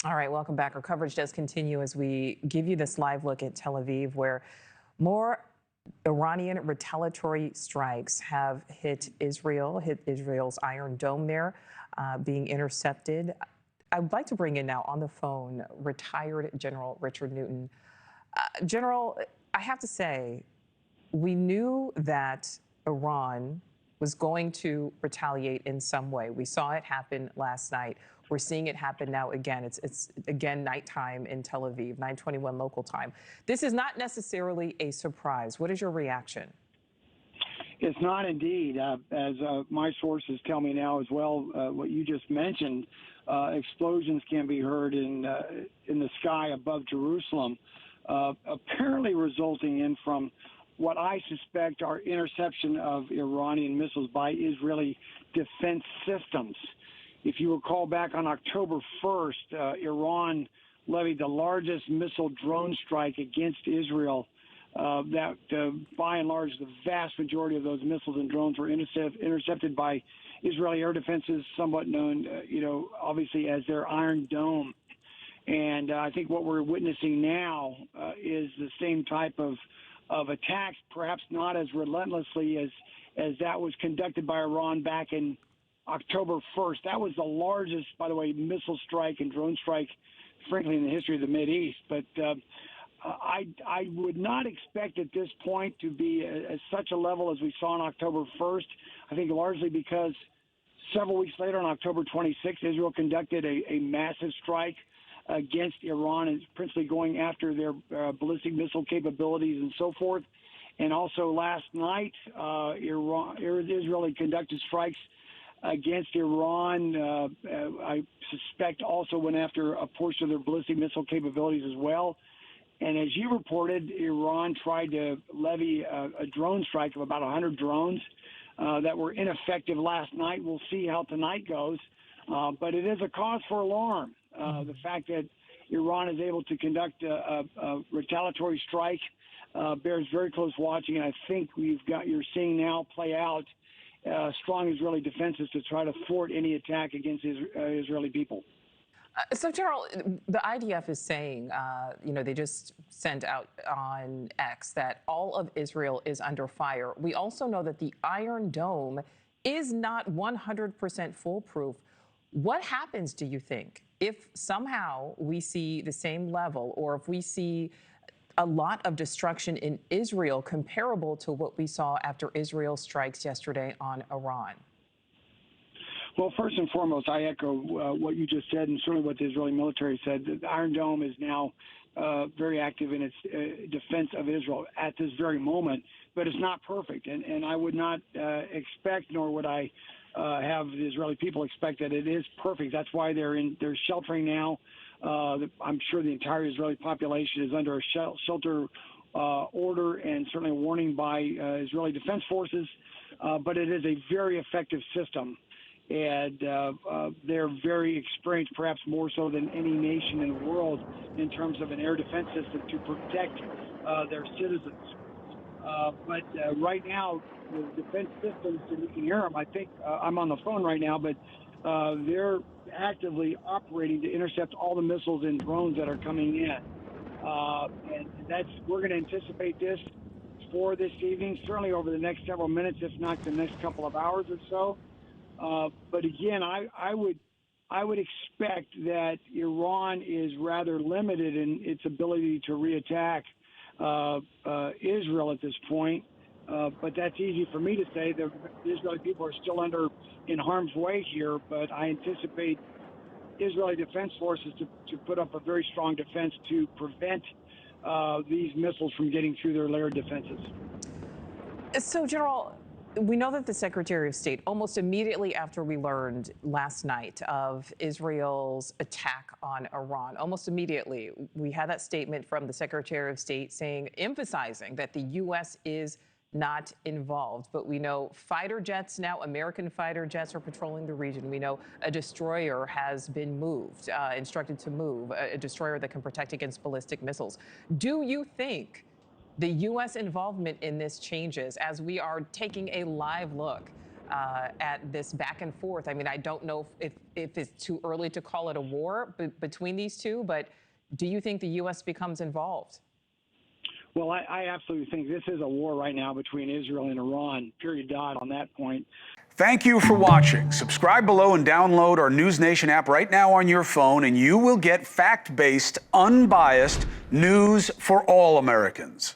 All right, welcome back. Our coverage does continue as we give you this live look at Tel Aviv, where more Iranian retaliatory strikes have hit Israel's Iron Dome there, being intercepted. I would like to bring in now on the phone retired General Richard Newton. General, I have to say, we knew that Iran was going to retaliate in some way. We saw it happen last night. We're seeing it happen now again. It's again nighttime in Tel Aviv, 9:21 local time. This is not necessarily a surprise. What is your reaction? It's not indeed. As my sources tell me now as well, what you just mentioned, explosions can be heard in the sky above Jerusalem, apparently resulting in from what I suspect are interception of Iranian missiles by Israeli defense systems. If you recall back on October 1st, Iran levied the largest missile drone strike against Israel. That by and large, the vast majority of those missiles and drones were intercepted by Israeli air defenses, somewhat known, obviously as their Iron Dome. And I think what we're witnessing now is the same type of attacks, perhaps not as relentlessly as that was conducted by Iran back in October 1st. That was the largest, by the way, missile strike and drone strike, frankly, in the history of the Mideast. But I would not expect at this point to be at such a level as we saw on October 1st. I think largely because several weeks later, on October 26th, Israel conducted a massive strike against Iran, and principally going after their ballistic missile capabilities and so forth. And also last night, Israel conducted strikes against Iran. I suspect also went after a portion of their ballistic missile capabilities as well. And as you reported, Iran tried to levy a drone strike of about 100 drones that were ineffective last night. We'll see how tonight goes. But it is a cause for alarm. The fact that Iran is able to conduct a retaliatory strike bears very close watching. And I think you're seeing now play out strong Israeli defenses to try to thwart any attack against Israeli people. So, General, the IDF is saying, they just sent out on X that all of Israel is under fire. We also know that the Iron Dome is not 100% foolproof. What happens, do you think, if somehow we see the same level, or if we see a lot of destruction in Israel comparable to what we saw after Israel strikes yesterday on Iran? Well, first and foremost, I echo what you just said, and certainly what the Israeli military said. The Iron Dome is now very active in its defense of Israel at this very moment, but it's not perfect. And I would not expect, nor would I have the Israeli people expect that it is perfect. That's why they're sheltering now. I'm sure the entire Israeli population is under a shelter order, and certainly a warning by Israeli defense forces. But it is a very effective system. And they're very experienced, perhaps more so than any nation in the world, in terms of an air defense system to protect their citizens. But right now, the defense systems, and you can hear them, I think I'm on the phone right now, but they're actively operating to intercept all the missiles and drones that are coming in. And we're going to anticipate this for this evening, certainly over the next several minutes, if not the next couple of hours or so. But again, I would expect that Iran is rather limited in its ability to reattack Israel at this point. But that's easy for me to say. The Israeli people are still in harm's way here, but I anticipate Israeli defense forces to put up a very strong defense to prevent these missiles from getting through their layered defenses. So, General, we know that the Secretary of State, almost immediately after we learned last night of Israel's attack on Iran, almost immediately, we had that statement from the Secretary of State emphasizing that the U.S. is not involved. But we know fighter jets now, American fighter jets, are patrolling the region. We know a destroyer has been moved, instructed to move, a destroyer that can protect against ballistic missiles. Do you think the U.S. involvement in this changes as we are taking a live look at this back and forth. I mean, I don't know if it's too early to call it a war between these two, but do you think the U.S. becomes involved? Well, I absolutely think this is a war right now between Israel and Iran, period, dot, on that point. Thank you for watching. Subscribe below and download our NewsNation app right now on your phone, and you will get fact-based, unbiased news for all Americans.